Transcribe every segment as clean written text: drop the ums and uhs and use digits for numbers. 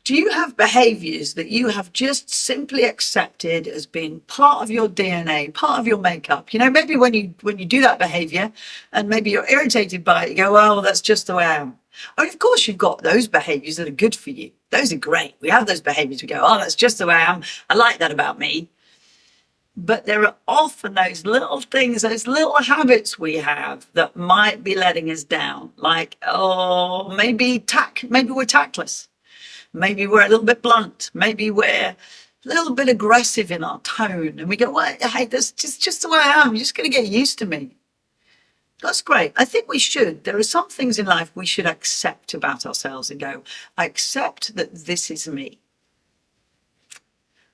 Do you have behaviors that you have just simply accepted as being part of your DNA, part of your makeup? You know, maybe when you do that behavior and maybe you're irritated by it, you go, well, that's just the way I am. And of course, you've got those behaviors that are good for you. Those are great. We have those behaviors. We go, oh, that's just the way I am. I like that about me. But there are often those little things, those little habits we have that might be letting us down. Like, oh, maybe we're tactless. Maybe we're a little bit blunt. Maybe we're a little bit aggressive in our tone. And we go, well, hey, that's just the way I am. You're just going to get used to me. That's great. I think we should. There are some things in life we should accept about ourselves and go, I accept that this is me.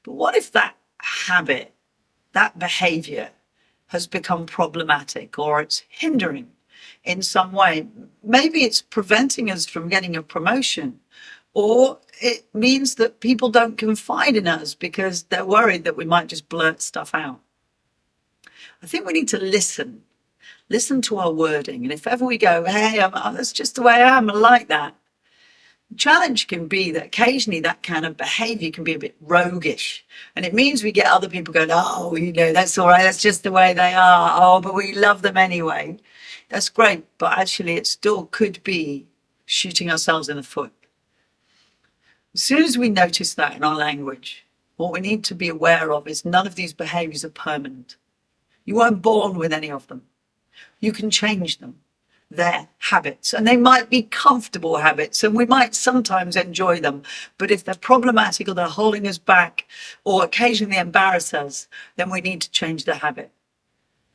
But what if that habit, that behavior has become problematic or it's hindering in some way? Maybe it's preventing us from getting a promotion, or it means that people don't confide in us because they're worried that we might just blurt stuff out. I think we need to listen to our wording. And if ever we go, hey, that's just the way I am, I like that. The challenge can be that occasionally that kind of behavior can be a bit roguish. And it means we get other people going, oh, you know, that's all right. That's just the way they are. Oh, but we love them anyway. That's great. But actually, it still could be shooting ourselves in the foot. As soon as we notice that in our language, what we need to be aware of is none of these behaviors are permanent. You weren't born with any of them. You can change them. They're habits, and they might be comfortable habits, and we might sometimes enjoy them. But if they're problematic or they're holding us back or occasionally embarrass us, then we need to change the habit.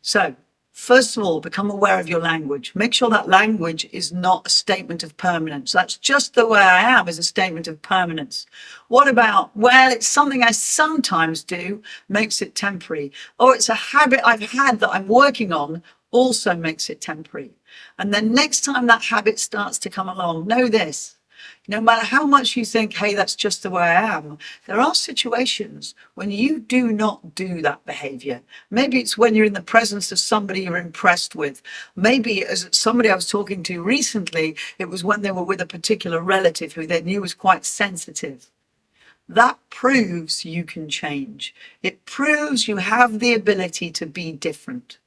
So, first of all, become aware of your language. Make sure that language is not a statement of permanence. That's just the way I am is a statement of permanence. What about, well, it's something I sometimes do, makes it temporary. Or it's a habit I've had that I'm working on, also makes it temporary. And then next time that habit starts to come along, know this. No matter how much you think, hey, that's just the way I am, there are situations when you do not do that behavior. Maybe it's when you're in the presence of somebody you're impressed with. Maybe as somebody I was talking to recently, it was when they were with a particular relative who they knew was quite sensitive. That proves you can change. It proves you have the ability to be different.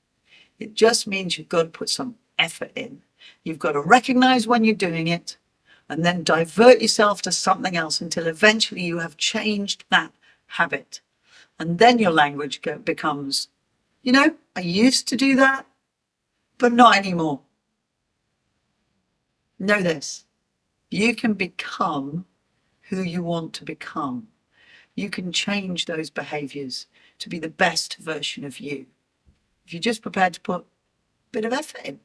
It just means you've got to put some effort in. You've got to recognize when you're doing it and then divert yourself to something else until eventually you have changed that habit. And then your language becomes, you know, I used to do that, but not anymore. Know this, you can become who you want to become. You can change those behaviors to be the best version of you if you're just prepared to put a bit of effort in.